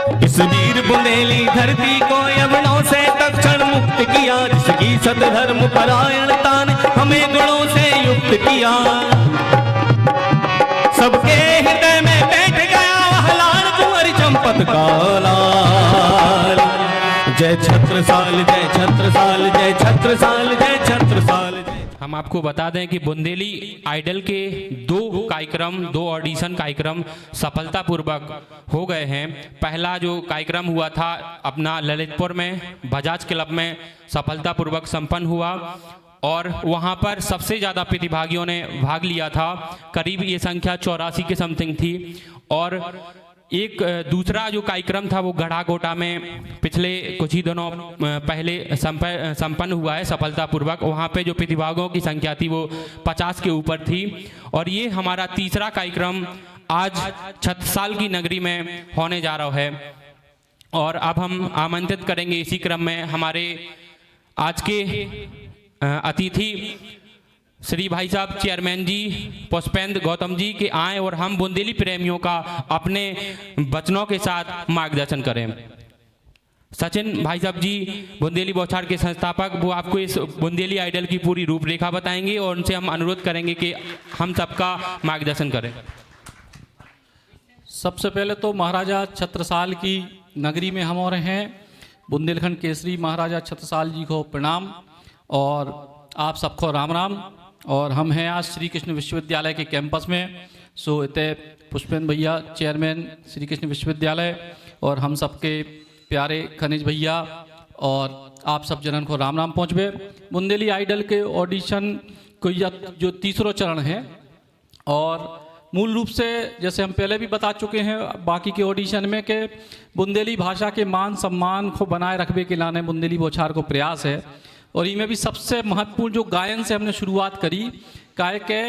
इस वीर बुंदेली धरती को यवनों से तक्षण मुक्त किया, जिसकी सतधर्म परायणता ने हमें गुणों से युक्त किया। सबके हृदय में बैठ गया वह लाल कुंवर चंपत का लाल। जय छत्रसाल, जय छत्रसाल, जय छत्रसाल, जय छत्रसाल। हम आपको बता दें कि बुंदेली आइडल के दो ऑडिशन कार्यक्रम सफलतापूर्वक हो गए हैं। पहला जो कार्यक्रम हुआ था अपना ललितपुर में बजाज क्लब में सफलतापूर्वक संपन्न हुआ और वहां पर सबसे ज़्यादा प्रतिभागियों ने भाग लिया था, करीब ये संख्या 84 के समथिंग थी। और एक दूसरा जो कार्यक्रम था वो गढ़ाकोटा में पिछले कुछ ही दिनों पहले संपन्न हुआ है सफलतापूर्वक। वहाँ पे जो प्रतिभागियों की संख्या थी वो 50 के ऊपर थी। और ये हमारा तीसरा कार्यक्रम आज छत्रसाल की नगरी में होने जा रहा है। और अब हम आमंत्रित करेंगे इसी क्रम में हमारे आज के अतिथि श्री भाई साहब चेयरमैन जी पुष्पेंद्र गौतम जी के आए और हम बुंदेली प्रेमियों का अपने वचनों के साथ मार्गदर्शन करें। सचिन भाई साहब जी बुंदेली बौछार के संस्थापक, वो आपको इस बुंदेली आइडल की पूरी रूपरेखा बताएंगे और उनसे हम अनुरोध करेंगे कि हम सबका मार्गदर्शन करें। सबसे पहले तो महाराजा छत्रसाल की नगरी में हम हो रहे हैं, बुंदेलखंड केसरी महाराजा छत्रसाल जी को प्रणाम और आप सबको राम राम। और हम हैं आज श्री कृष्ण विश्वविद्यालय के कैंपस में। सो इतने पुष्पेंद्र भैया चेयरमैन श्री कृष्ण विश्वविद्यालय और हम सबके प्यारे खनिज भैया और आप सब जनन को राम राम पहुँचबे। बुंदेली आइडल के ऑडिशन को जो तीसरा चरण है और मूल रूप से जैसे हम पहले भी बता चुके हैं बाकी के ऑडिशन में कि बुंदेली भाषा के मान सम्मान को बनाए रखने के लाने बुंदेली बौछार को प्रयास है। और इनमें भी सबसे महत्वपूर्ण जो गायन से हमने शुरुआत करी काहे के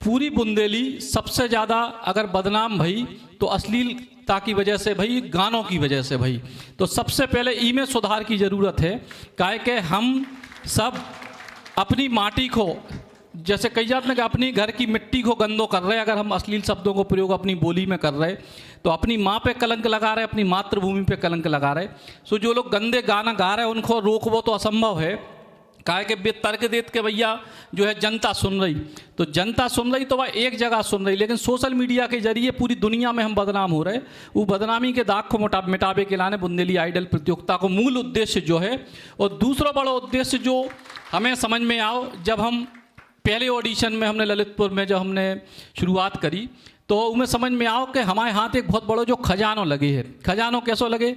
पूरी बुंदेली सबसे ज़्यादा अगर बदनाम भई तो अश्लीलता की वजह से भई, गानों की वजह से भई। तो सबसे पहले इनमें सुधार की ज़रूरत है काहे के हम सब अपनी माटी को जैसे कही जाते हैं कि अपनी घर की मिट्टी को गंदो कर रहे हैं। अगर हम अश्लील शब्दों को प्रयोग अपनी बोली में कर रहे तो अपनी माँ पे कलंक लगा रहे, अपनी मातृभूमि पे कलंक लगा रहे। सो जो लोग गंदे गाना गा रहे हैं उनको रोकवो तो असंभव है काहे कि बे तर्क देत के भैया जो है जनता सुन रही, तो जनता सुन रही तो वह एक जगह सुन रही, लेकिन सोशल मीडिया के जरिए पूरी दुनिया में हम बदनाम हो रहे। वो बदनामी के दाग को मिटाबे के लाने बुंदेली आइडल प्रतियोगिता को मूल उद्देश्य जो है। और दूसरा बड़ा उद्देश्य जो हमें समझ में आओ, जब हम पहले ऑडिशन में हमने ललितपुर में जब हमने शुरुआत करी तो उनमें समझ में आओ कि हमारे हाथ एक बहुत बड़ा जो खजानो लगे है। खजानो कैसो लगे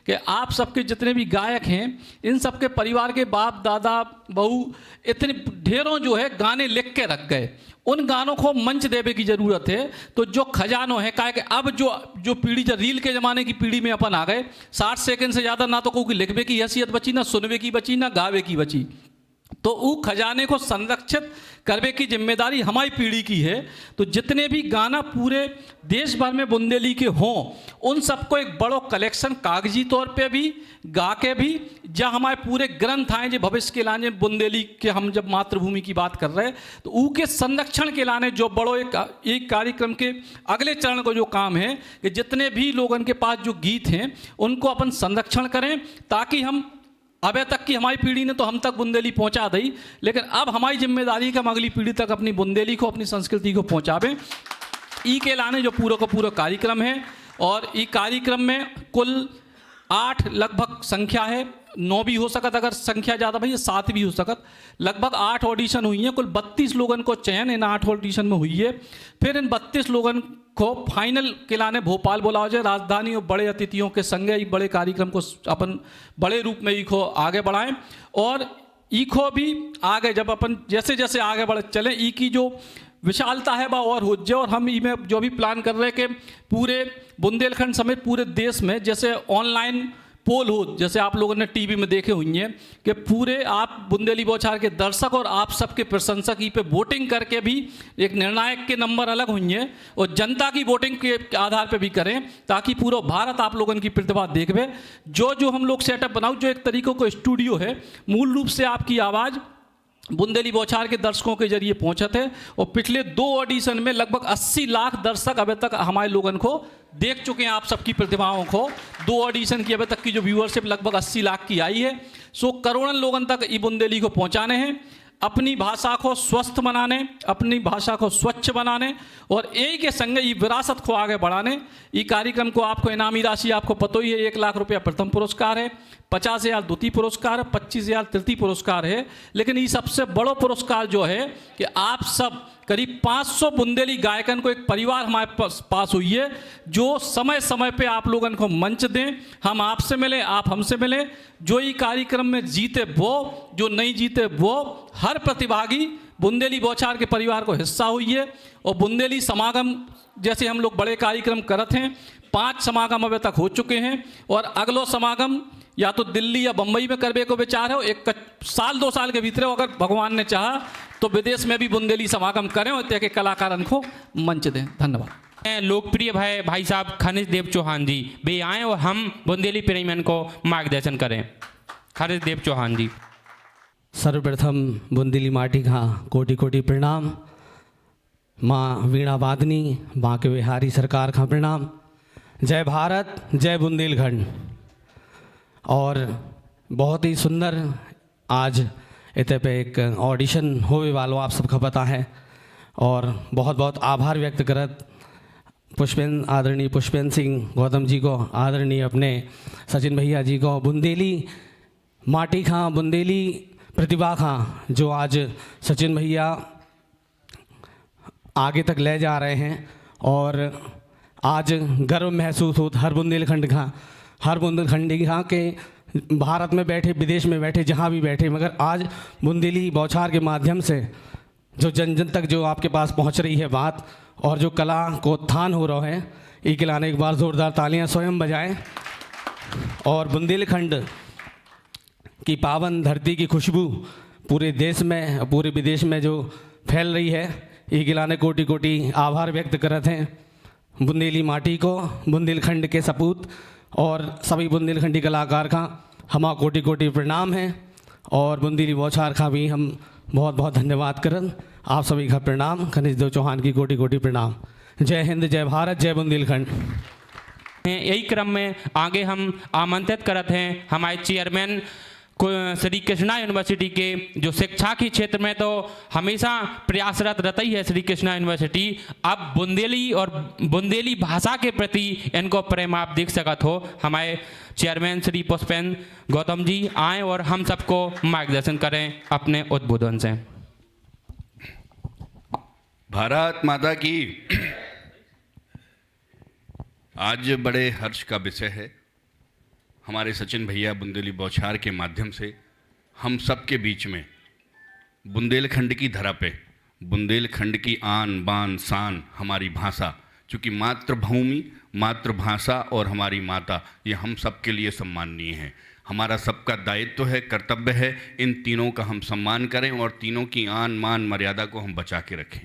कि आप सबके जितने भी गायक हैं इन सबके परिवार के बाप दादा बहू इतने ढेरों जो है गाने लिख के रख गए, उन गानों को मंच देवे की ज़रूरत है। तो जो खजानो है काहे कि अब जो पीढ़ी जो रील के ज़माने की पीढ़ी में अपन आ गए, 60 सेकंड से ज़्यादा ना तो कोई लिखवे की हैसियत बची, ना सुनवे की बची, ना गावे की बची। तो वो खजाने को संरक्षित करने की जिम्मेदारी हमारी पीढ़ी की है। तो जितने भी गाना पूरे देश भर में बुंदेली के हों उन सबको एक बड़ो कलेक्शन कागजी तौर पे भी गा के भी, जहाँ हमारे पूरे ग्रंथ आए जो भविष्य के लाने बुंदेली के हम जब मातृभूमि की बात कर रहे हैं तो ऊ के संरक्षण के लाने जो बड़ो एक कार्यक्रम के अगले चरण को जो काम है कि जितने भी लोगों के पास जो गीत हैं उनको अपन संरक्षण करें ताकि हम अबे तक की हमारी पीढ़ी ने तो हम तक बुंदेली पहुंचा दी, लेकिन अब हमारी जिम्मेदारी का हम अगली पीढ़ी तक अपनी बुंदेली को अपनी संस्कृति को पहुंचावें। ई के लाने जो पूरा का पूरा कार्यक्रम है और ई कार्यक्रम में कुल 8 लगभग संख्या है, 9 भी हो सकत, अगर संख्या ज़्यादा भाई 7 भी हो सकत। लगभग 8 ऑडिशन हुई हैं, कुल 32 लोगन को चयन इन 8 ऑडिशन में हुई है। फिर इन 32 लोगन को फाइनल के लाने भोपाल बुलाओ जाए, राजधानी और बड़े अतिथियों के संगे ही बड़े कार्यक्रम को अपन बड़े रूप में इको आगे बढ़ाएं। और इको भी आगे जब अपन जैसे जैसे आगे बढ़ चले ई की जो विशालता है वह और हो जाए। और हम ई में जो भी प्लान कर रहे हैं कि पूरे बुंदेलखंड समेत पूरे देश में जैसे ऑनलाइन पोल हो, जैसे आप लोगों ने टीवी में देखे हुई हैं कि पूरे आप बुंदेली बौछार के दर्शक और आप सबके प्रशंसक ई पे वोटिंग करके भी एक निर्णायक के नंबर अलग हुई हैं और जनता की वोटिंग के आधार पे भी करें ताकि पूरा भारत आप लोगों की प्रतिभा देखवे। जो हम लोग सेटअप बनाओ, जो एक तरीकों को स्टूडियो है, मूल रूप से आपकी आवाज़ बुंदेली बौछार के दर्शकों के जरिए पहुंचे थे और पिछले 2 ऑडिशन में लगभग 80 लाख दर्शक अभी तक हमारे लोगों को देख चुके हैं। आप सबकी प्रतिभाओं को 2 ऑडिशन की अभी तक की जो व्यूअरशिप लगभग 80 लाख की आई है। सो करोड़ों लोगों तक ये बुंदेली को पहुंचाने हैं, अपनी भाषा को स्वस्थ बनाने, अपनी भाषा को स्वच्छ बनाने और यही के संग ये विरासत को आगे बढ़ाने। ये कार्यक्रम को आपको इनामी राशि आपको पता ही है, 1 लाख रुपया प्रथम पुरस्कार है, 50,000 द्वितीय पुरस्कार है, 25,000 तृतीय पुरस्कार है। लेकिन ये सबसे बड़ो पुरस्कार जो है कि आप सब करीब 500 बुंदेली गायकन को एक परिवार हमारे पास हुई है जो समय समय पे आप लोगों को मंच दें, हम आपसे मिलें, आप हमसे मिलें। जो ये कार्यक्रम में जीते वो, जो नहीं जीते वो, हर प्रतिभागी बुंदेली बौछार के परिवार को हिस्सा हुई है। और बुंदेली समागम जैसे हम लोग बड़े कार्यक्रम करते हैं, 5 समागम अभी तक हो चुके हैं और अगलो समागम या तो दिल्ली या बम्बई में करने को विचार है। 1 साल 2 साल के भीतर अगर भगवान ने चाहा तो विदेश में भी बुंदेली समागम करें और के कलाकारन को मंच दें। धन्यवाद। लोकप्रिय भाई साहब खनिज देव चौहान जी वे आए और हम बुंदेली प्रेमियों को मार्गदर्शन करें। खनिज देव चौहान जी। सर्वप्रथम बुंदेली माटी का कोटि कोटि प्रणाम। माँ वीणा वादनी माँ के बिहारी सरकार का प्रणाम। जय भारत, जय बुंदेलखंड। और बहुत ही सुंदर आज इतने पे एक ऑडिशन होवे वालो आप सबका पता है और बहुत बहुत आभार व्यक्त करत आदरणीय पुष्पेंद्र सिंह गौतम जी को, आदरणीय अपने सचिन भैया जी को, बुंदेली माटी खां, बुंदेली प्रतिभा खां जो आज सचिन भैया आगे तक ले जा रहे हैं। और आज गर्व महसूस होता हर बुंदेलखंड का, हर बुंदेलखंडी खां के भारत में बैठे, विदेश में बैठे, जहाँ भी बैठे, मगर आज बुंदेली बौछार के माध्यम से जो जन जन तक जो आपके पास पहुँच रही है बात और जो कला को उत्थान हो रहा है, एक लाने एक बार ज़ोरदार तालियां स्वयं बजाएं। और बुंदेलखंड की पावन धरती की खुशबू पूरे देश में, पूरे विदेश में जो फैल रही है, एक लाने कोटि कोटि आभार व्यक्त करते हैं बुंदेली माटी को, बुंदेलखंड के सपूत और सभी बुंदेलखंडी कलाकार का हमा कोटि कोटि प्रणाम है। और बुंदेली बौछार का भी हम बहुत बहुत धन्यवाद करन। आप सभी का प्रणाम। खनिज देव चौहान की कोटि कोटि प्रणाम। जय हिंद, जय भारत, जय बुंदेलखंड। यही क्रम में आगे हम आमंत्रित करते हैं हमारे चेयरमैन को, श्री कृष्णा यूनिवर्सिटी के, जो शिक्षा के क्षेत्र में तो हमेशा प्रयासरत रहता ही है श्री कृष्णा यूनिवर्सिटी। अब बुंदेली और बुंदेली भाषा के प्रति इनको प्रेम आप देख सकते हो। हमारे चेयरमैन श्री पुष्पेंद्र गौतम जी आए और हम सबको मार्गदर्शन करें अपने उद्बोधन से। भारत माता की। आज बड़े हर्ष का विषय है। हमारे सचिन भैया बुंदेली बौछार के माध्यम से हम सब के बीच में बुंदेलखंड की धरा पे, बुंदेलखंड की आन बान शान हमारी भाषा, चूँकि मातृभूमि, मातृभाषा और हमारी माता, ये हम सब के लिए सम्माननीय है। हमारा सबका दायित्व है, कर्तव्य है, इन तीनों का हम सम्मान करें और तीनों की आन मान मर्यादा को हम बचा के रखें।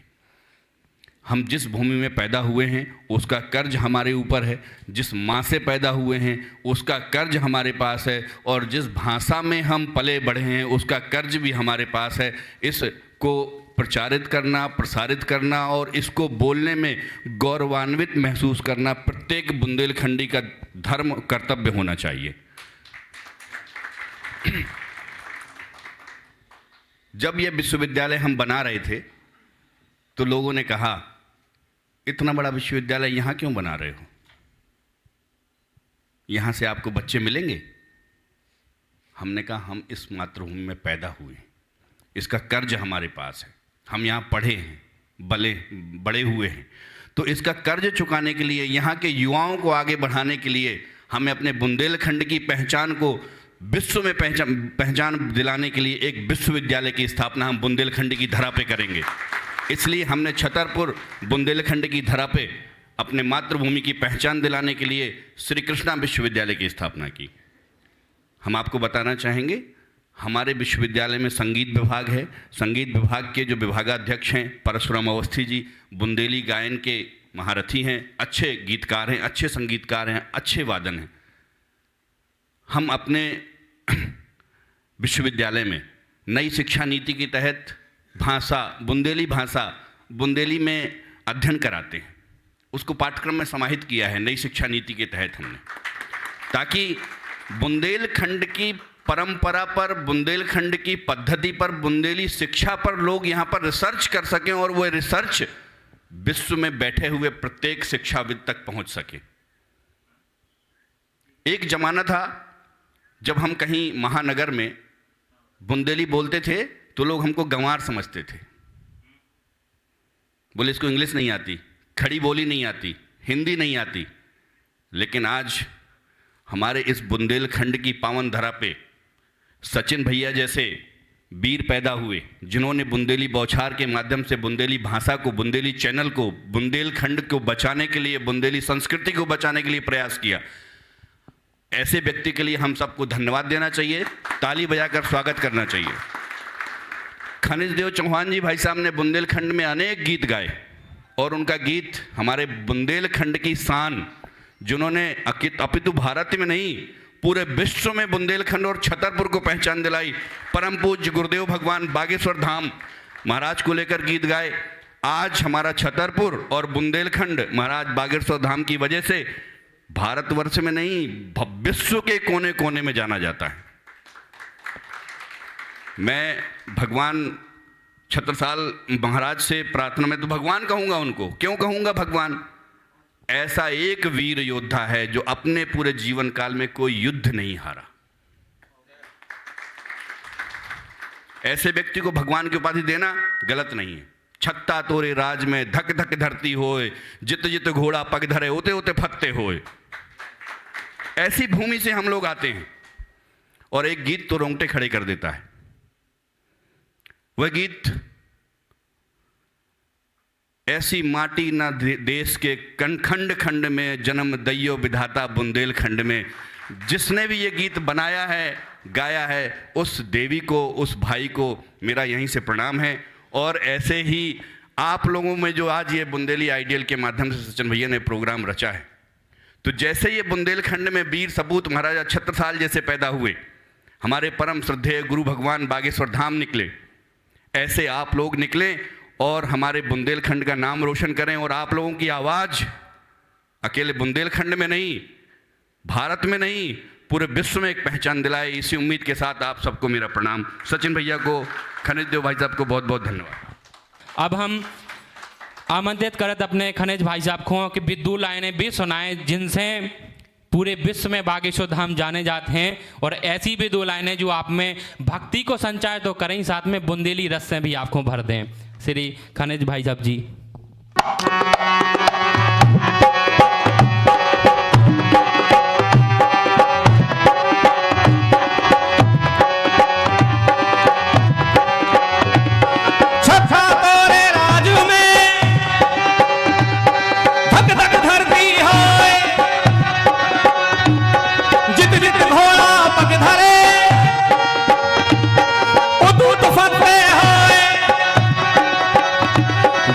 हम जिस भूमि में पैदा हुए हैं उसका कर्ज हमारे ऊपर है, जिस माँ से पैदा हुए हैं उसका कर्ज हमारे पास है, और जिस भाषा में हम पले बढ़े हैं उसका कर्ज भी हमारे पास है। इसको प्रचारित करना, प्रसारित करना और इसको बोलने में गौरवान्वित महसूस करना प्रत्येक बुंदेलखंडी का धर्म, कर्तव्य होना चाहिए। जब यह विश्वविद्यालय हम बना रहे थे तो लोगों ने कहा, इतना बड़ा विश्वविद्यालय यहाँ क्यों बना रहे हो? यहाँ से आपको बच्चे मिलेंगे? हमने कहा, हम इस मातृभूमि में पैदा हुए, इसका कर्ज हमारे पास है, हम यहाँ पढ़े हैं, बड़े हुए हैं, तो इसका कर्ज चुकाने के लिए, यहाँ के युवाओं को आगे बढ़ाने के लिए हमें अपने बुंदेलखंड की पहचान को विश्व में पहचान दिलाने के लिए एक विश्वविद्यालय की स्थापना हम बुंदेलखंड की धरा पे करेंगे। इसलिए हमने छतरपुर बुंदेलखंड की धरा पे अपने मातृभूमि की पहचान दिलाने के लिए श्री कृष्णा विश्वविद्यालय की स्थापना की। हम आपको बताना चाहेंगे, हमारे विश्वविद्यालय में संगीत विभाग है। संगीत विभाग के जो विभागाध्यक्ष हैं परशुराम अवस्थी जी, बुंदेली गायन के महारथी हैं, अच्छे गीतकार हैं, अच्छे संगीतकार हैं, अच्छे वादन हैं। हम अपने विश्वविद्यालय में नई शिक्षा नीति के तहत भाषा, बुंदेली भाषा बुंदेली में अध्ययन कराते हैं, उसको पाठ्यक्रम में समाहित किया है नई शिक्षा नीति के तहत हमने, ताकि बुंदेलखंड की परंपरा पर, बुंदेलखंड की पद्धति पर, बुंदेली शिक्षा पर लोग यहाँ पर रिसर्च कर सकें और वो रिसर्च विश्व में बैठे हुए प्रत्येक शिक्षाविद तक पहुँच सके। एक जमाना था जब हम कहीं महानगर में बुंदेली बोलते थे तो लोग हमको गंवार समझते थे, बोले इसको इंग्लिश नहीं आती, खड़ी बोली नहीं आती, हिंदी नहीं आती। लेकिन आज हमारे इस बुंदेलखंड की पावन धरा पे सचिन भैया जैसे वीर पैदा हुए, जिन्होंने बुंदेली बौछार के माध्यम से बुंदेली भाषा को, बुंदेली चैनल को, बुंदेलखंड को बचाने के लिए, बुंदेली संस्कृति को बचाने के लिए प्रयास किया। ऐसे व्यक्ति के लिए हम सबको धन्यवाद देना चाहिए, ताली बजाकर स्वागत करना चाहिए। खनिज देव चौहान जी भाई साहब ने बुंदेलखंड में अनेक गीत गाए और उनका गीत हमारे बुंदेलखंड की शान, जिन्होंने अपितु भारत में नहीं पूरे विश्व में बुंदेलखंड और छतरपुर को पहचान दिलाई। परम पूज्य गुरुदेव भगवान बागेश्वर धाम महाराज को लेकर गीत गाए। आज हमारा छतरपुर और बुंदेलखंड महाराज बागेश्वर धाम की वजह से भारतवर्ष में नहीं, विश्व के कोने कोने में जाना जाता है। मैं भगवान छत्रसाल महाराज से प्रार्थना, में तो भगवान कहूँगा उनको, क्यों कहूँगा भगवान? ऐसा एक वीर योद्धा है जो अपने पूरे जीवन काल में कोई युद्ध नहीं हारा। ऐसे व्यक्ति को भगवान की उपाधि देना गलत नहीं है। छत्ता तोरे राज में धक धक धरती होए, जित जित घोड़ा पग धरे होते होते फत्ते होए। ऐसी भूमि से हम लोग आते हैं और एक गीत तो रोंगटे खड़े कर देता है। वह गीत, ऐसी माटी ना देश के खंड खंड में जन्म दैयो विधाता बुंदेलखंड में। जिसने भी ये गीत बनाया है, गाया है, उस देवी को, उस भाई को मेरा यहीं से प्रणाम है। और ऐसे ही आप लोगों में जो आज ये बुंदेली आइडियल के माध्यम से सचिन भैया ने प्रोग्राम रचा है, तो जैसे ये बुंदेलखंड में वीर सपूत महाराजा छत्रसाल जैसे पैदा हुए, हमारे परम श्रद्धेय गुरु भगवान बागेश्वर धाम निकले, ऐसे आप लोग निकलें और हमारे बुंदेलखंड का नाम रोशन करें। और आप लोगों की आवाज़ अकेले बुंदेलखंड में नहीं, भारत में नहीं, पूरे विश्व में एक पहचान दिलाए। इसी उम्मीद के साथ आप सबको मेरा प्रणाम। सचिन भैया को, खनिज देव भाई साहब को बहुत बहुत धन्यवाद। अब हम आमंत्रित करत अपने खनिज भाई साहब को कि विद्दू लाइनें भी सुनाएं, जिनसे पूरे विश्व में बागेश्वर धाम जाने जाते हैं। और ऐसी भी 2 लाइनें जो आप में भक्ति को संचार तो करें, साथ में बुंदेली रस से भी आपको भर दें। श्री खनिज भाई साहब जी।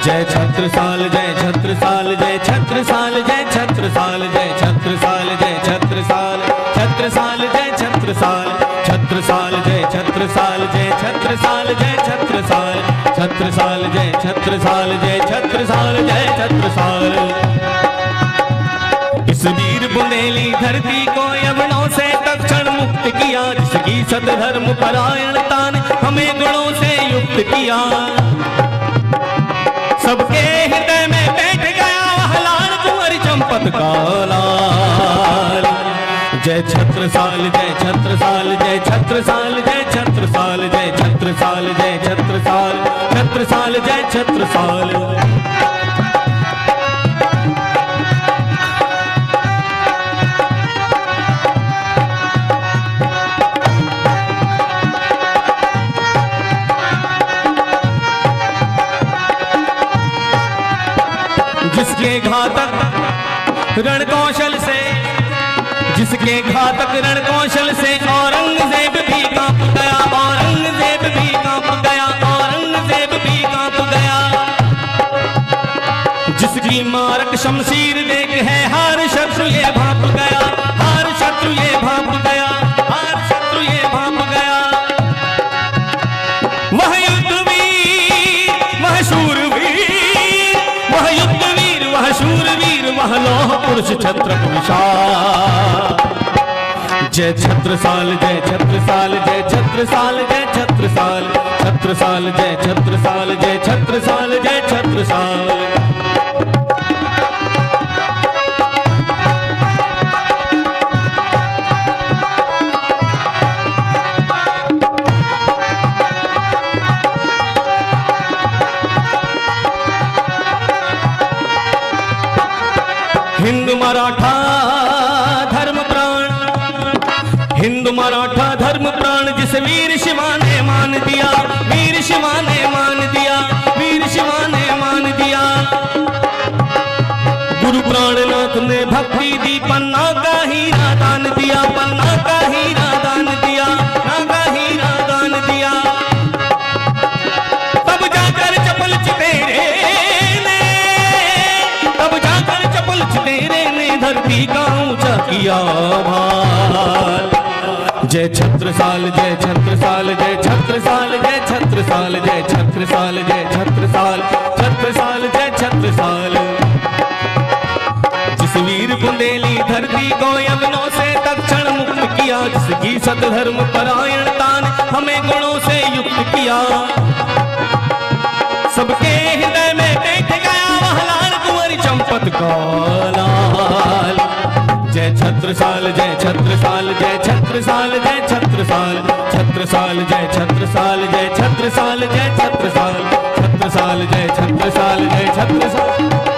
जय छत्रसाल, जय छत्रसाल, जय छत्रसाल, जय छत्रसाल, जय छत्रसाल, जय छत्रसाल, छत्रसाल, जय छत्रसाल, छत्रसाल, जय छत्रसाल, जय छत्रसाल, जय छत्रसाल, छत्रसाल, जय छत्रसाल, जय छत्रसाल, जय छत्रसाल। इस वीर बुंदेली धरती को यवनों से तत्क्षण मुक्त किया, जिसकी सतधर्म परायणता ने हमें गुणों से युक्त किया। सबके हृदय में बैठ गया वह लाल कुंवर चंपत का लाल। जय छत्रसाल, जय छत्रसाल, जय छत्रसाल, जय छत्रसाल, जय छत्रसाल, जय छत्रसाल, छत्रसाल, जय छत्रसाल। जिसके घातक रण कौशल से, जिसके घातक रण कौशल से औरंगजेब भी कांप गया, औरंगजेब भी कांप गया, औरंगजेब भी कांप गया। जिसकी मारक शमशीर देख है हर शत्रु ये भाप गया, हर शत्रु ये भाप गया, हर शत्रु ये भाप गया। पुरुष क्षत्रप विशाल। जय छत्रसाल जय छत्रसाल जय छत्रसाल जय छत्रसाल, छत्रसाल जय छत्रसाल जय छत्रसाल जय छत्रसाल। हिंदू मराठा धर्म प्राण, हिंदू मराठा धर्म प्राण, जिसे वीर शिवा ने मान दिया, वीर शिवा ने मान दिया, वीर शिवा ने मान दिया। गुरु प्राणनाथ ने भक्ति दी, पन्ना का हीरा दान दिया, पन्ना का हीरा दान दिया, पन्ना का हीरा दान दिया। तब जाकर चपल चितेरे ने, तब जाकर चपल चितेरे ने धरती का ऊंचा किया भार। जय छत्रसाल जय छत्रसाल जय छत्रसाल जय छत्रसाल जय छत्रसाल जय छत्रसाल, छत्रसाल जय छत्रसाल। जिस वीर बुंदेली धरती को यवनों से तत्क्षण मुक्त किया, जिसकी सतधर्म परायणता ने हमें गुणों से युक्त किया। सबके हृदय में बैठ गया वह लाल कुंवर चंपत का लाल। जय छत्रसाल जय छत्रसाल जय छत्रसाल जय छत्रसाल, छत्रसाल जय छत्रसाल जय छत्रसाल जय छत्रसाल, छत्रसाल जय छत्रसाल जय छत्रसाल।